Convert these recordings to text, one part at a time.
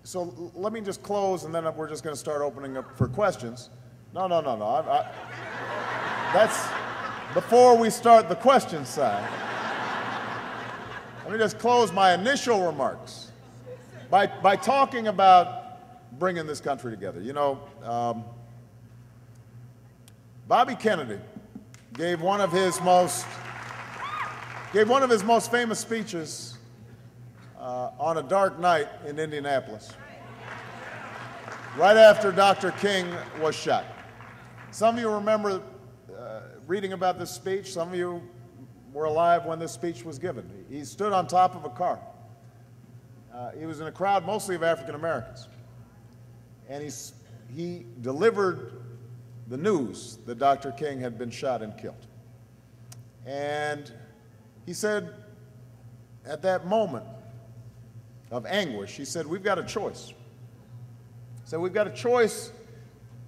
So let me just close, and then we're just going to start opening up for questions. No. That's before we start the question side. Let me just close my initial remarks by talking about bringing this country together. You know, Bobby Kennedy gave one of his most famous speeches on a dark night in Indianapolis, right after Dr. King was shot. Some of you remember reading about this speech. Some of you were alive when this speech was given. He stood on top of a car. He was in a crowd mostly of African Americans. And he delivered the news that Dr. King had been shot and killed. And he said, at that moment of anguish, he said, we've got a choice. He said, we've got a choice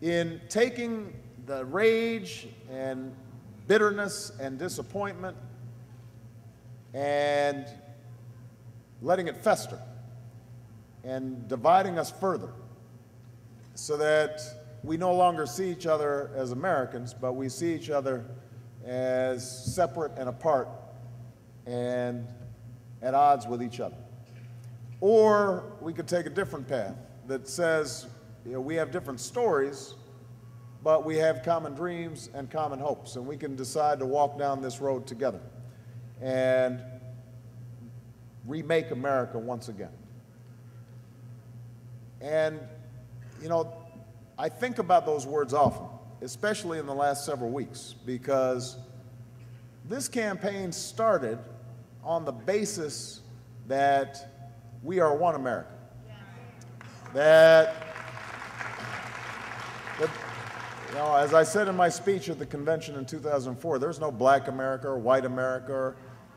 in taking the rage and bitterness and disappointment and letting it fester and dividing us further so that we no longer see each other as Americans, but we see each other as separate and apart and at odds with each other. Or we could take a different path that says, you know, we have different stories, but we have common dreams and common hopes, and we can decide to walk down this road together and remake America once again. And, you know, I think about those words often, especially in the last several weeks, because this campaign started on the basis that we are one America. That you know, as I said in my speech at the convention in 2004, there's no black America or white America or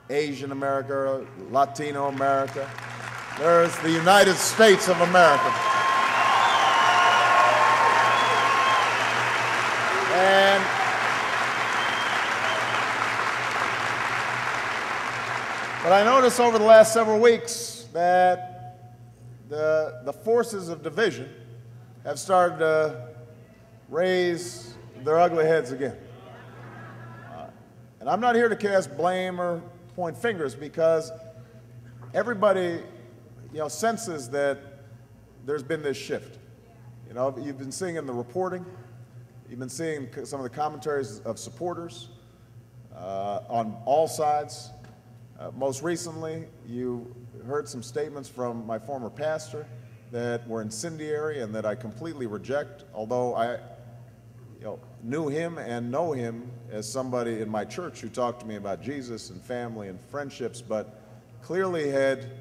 Asian America or Latino America. There's the United States of America. But I noticed over the last several weeks that the forces of division have started to raise their ugly heads again. And I'm not here to cast blame or point fingers, because everybody, you know, senses that there's been this shift. You know, you've been seeing in the reporting, you've been seeing some of the commentaries of supporters on all sides. Most recently, you heard some statements from my former pastor that were incendiary and that I completely reject, although I knew him and know him as somebody in my church who talked to me about Jesus and family and friendships, but clearly had,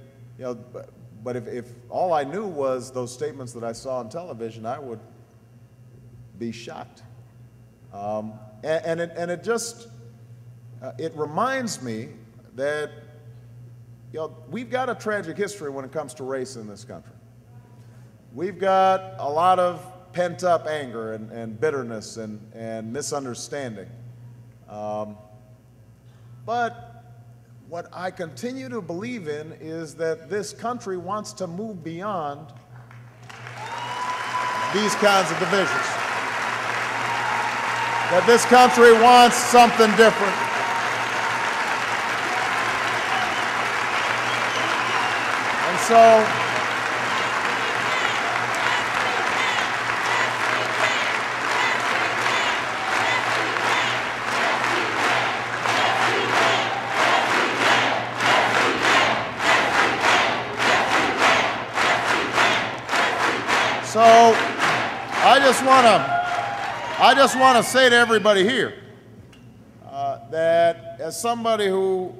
but if all I knew was those statements that I saw on television, I would be shocked. It reminds me that we've got a tragic history when it comes to race in this country. We've got a lot of pent-up anger and bitterness and misunderstanding. But what I continue to believe in is that this country wants to move beyond these kinds of divisions. That this country wants something different. And so, I just want to say to everybody here that as somebody who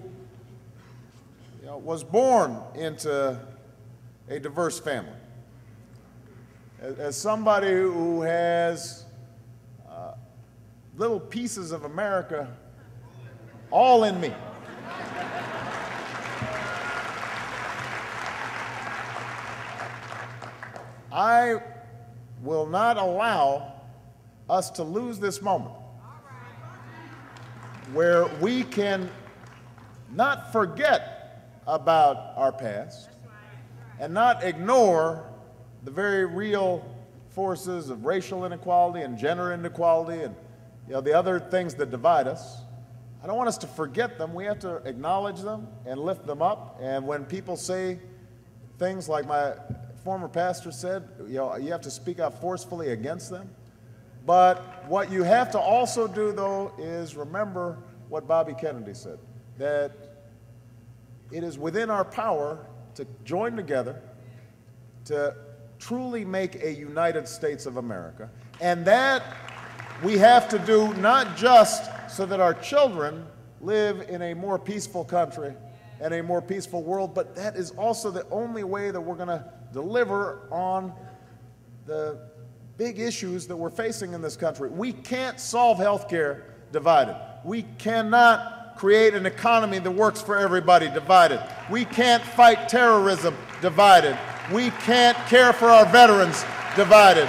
was born into a diverse family, as somebody who has little pieces of America all in me, I will not allow us to lose this moment where we can not forget about our past and not ignore the very real forces of racial inequality and gender inequality and the other things that divide us. I don't want us to forget them. We have to acknowledge them and lift them up. And when people say things like my former pastor said, you have to speak out forcefully against them. But what you have to also do, though, is remember what Bobby Kennedy said, that it is within our power to join together to truly make a United States of America. And that we have to do not just so that our children live in a more peaceful country and a more peaceful world, but that is also the only way that we're going to deliver on the big issues that we're facing in this country. We can't solve health care divided. We cannot create an economy that works for everybody divided. We can't fight terrorism divided. We can't care for our veterans divided.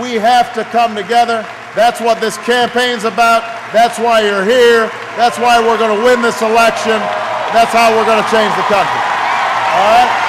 We have to come together. That's what this campaign's about. That's why you're here. That's why we're going to win this election. That's how we're going to change the country. All right?